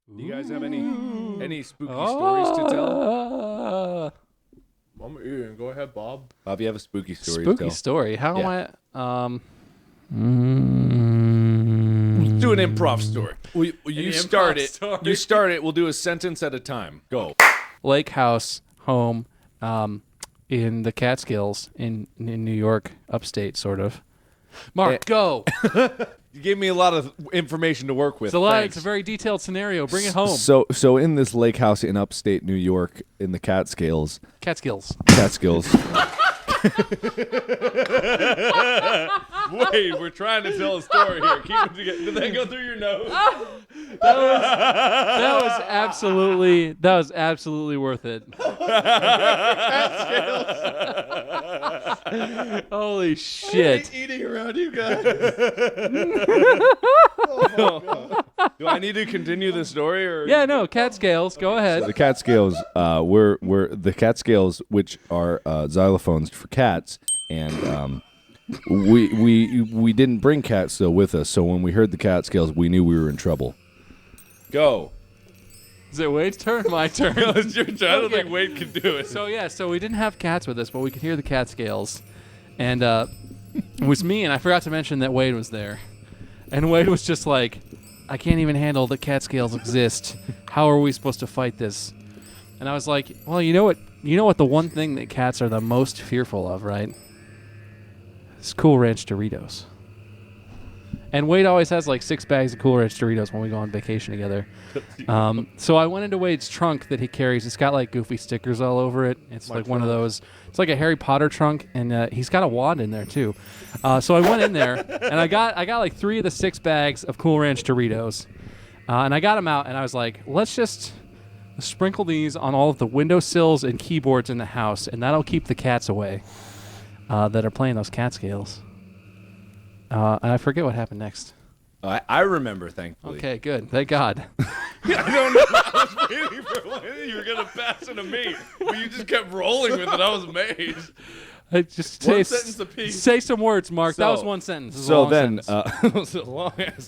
Do you guys have any spooky stories to tell? I'm eating. Go ahead, Bob. Bob, you have a spooky story to Spooky tell? story. How am I? Let's do an improv story. You start it. story. You start it. We'll do a sentence at a time. Go. Lake house home in the Catskills in New York, upstate, sort of. Mark, go. You gave me a lot of information to work with. It's a very detailed scenario. Bring it home. So in this lake house in upstate New York in the Catskills. Catskills. Wait, we're trying to tell a story here. Keep it together. Did that go through your nose? That was absolutely worth it. Holy shit. Eating around you guys. Do I need to continue the story or? Yeah, no, Catskills. Go ahead. The Catskills, we're the Catskills, which are xylophones for cats, and we didn't bring cats though with us. So when we heard the Catskills, we knew we were in trouble. Go. Is it Wade's turn or my turn? No, it's your turn. I don't Okay. think Wade can do it. So we didn't have cats with us, but we could hear the Catskills. And it was me, and I forgot to mention that Wade was there. And Wade was just like, I can't even handle that Catskills exist. How are we supposed to fight this? And I was like, well, you know what the one thing that cats are the most fearful of, right? It's Cool Ranch Doritos. And Wade always has like 6 bags of Cool Ranch Doritos when we go on vacation together. So I went into Wade's trunk that he carries. It's got like goofy stickers all over it. It's like one of those. It's like a Harry Potter trunk, and he's got a wand in there too. So I went in there, and I got like 3 of the 6 bags of Cool Ranch Doritos, and I got them out, and I was like, let's just sprinkle these on all of the windowsills and keyboards in the house, and that'll keep the cats away that are playing those Catskills. And I forget what happened next. I remember, thankfully. Okay, good. Thank God. I don't know. I was waiting for when you were going to pass it to me, but you just kept rolling with it. I was amazed. Just One sentence apiece. say some words, Mark. That So- was one sentence. It was a So long then, sentence.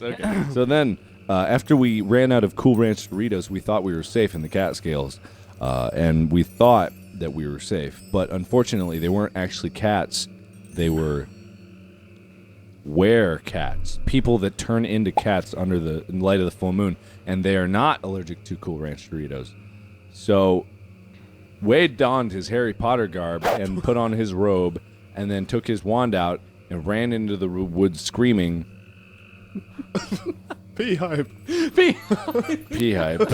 okay. So then, after we ran out of Cool Ranch Doritos, we thought we were safe in the Catskills, and we thought that we were safe. But unfortunately, they weren't actually cats. They were Werecats, people that turn into cats under the light of the full moon, and they are not allergic to Cool Ranch Doritos. So Wade donned his Harry Potter garb and put on his robe, and then took his wand out and ran into the woods screaming, Beehive. "Pee-hype,"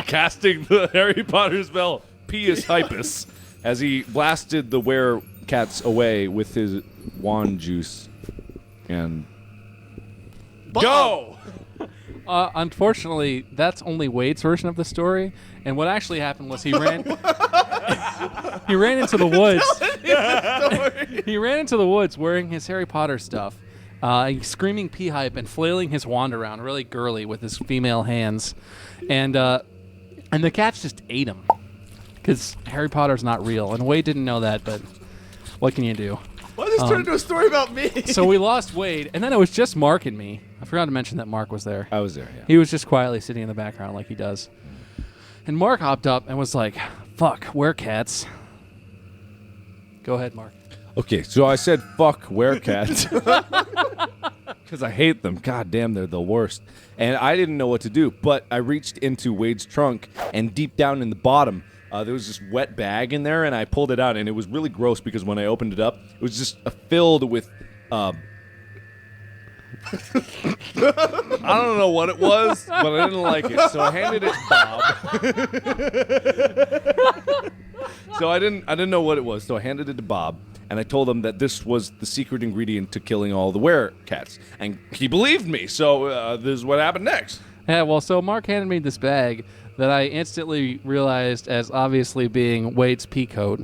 casting the Harry Potter spell Pius Hypus as he blasted the Werecats away with his wand juice. And go! Unfortunately, that's only Wade's version of the story. And what actually happened was he ran into the woods. He ran into the woods wearing his Harry Potter stuff, screaming pee hype and flailing his wand around, really girly with his female hands, and the cats just ate him because Harry Potter's not real. And Wade didn't know that, but what can you do? Why did this turn into a story about me? So we lost Wade, and then it was just Mark and me. I forgot to mention that Mark was there. I was there, yeah. He was just quietly sitting in the background like he does. And Mark hopped up and was like, fuck, Werecats. Go ahead, Mark. Okay, so I said fuck Werecats because I hate them. God damn, they're the worst. And I didn't know what to do, but I reached into Wade's trunk, and deep down in the bottom, there was this wet bag in there, and I pulled it out, and it was really gross because when I opened it up, it was just filled with... I don't know what it was, but I didn't like it, so I handed it to Bob. So I didn't know what it was, so I handed it to Bob, and I told him that this was the secret ingredient to killing all the Werecats, and he believed me. So this is what happened next. Yeah, well, so Mark handed me this bag that I instantly realized as obviously being Wade's pea coat.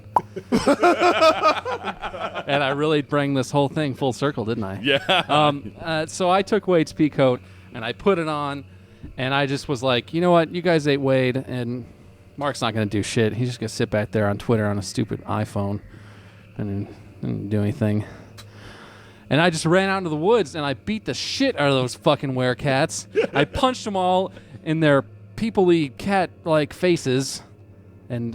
And I really bring this whole thing full circle, didn't I? Yeah. So I took Wade's pea coat, and I put it on, and I just was like, you know what? You guys ate Wade, and Mark's not going to do shit. He's just going to sit back there on Twitter on a stupid iPhone and do anything. And I just ran out into the woods, and I beat the shit out of those fucking Werecats. I punched them all in their peoply cat-like faces, and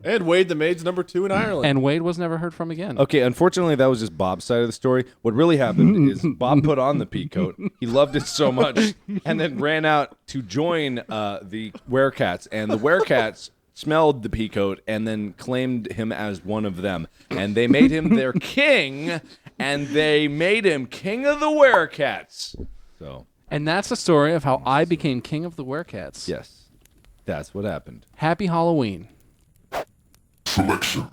Wade the Maid's #2 in Ireland. Wade was never heard from again. Okay, unfortunately, that was just Bob's side of the story. What really happened is Bob put on the peacoat. He loved it so much, and then ran out to join the Werecats. And the Werecats smelled the peacoat and then claimed him as one of them. And they made him their king, and they made him king of the Werecats. So, And that's the story of how I became king of the Werecats. yes, that's what happened. Happy Halloween. Selection.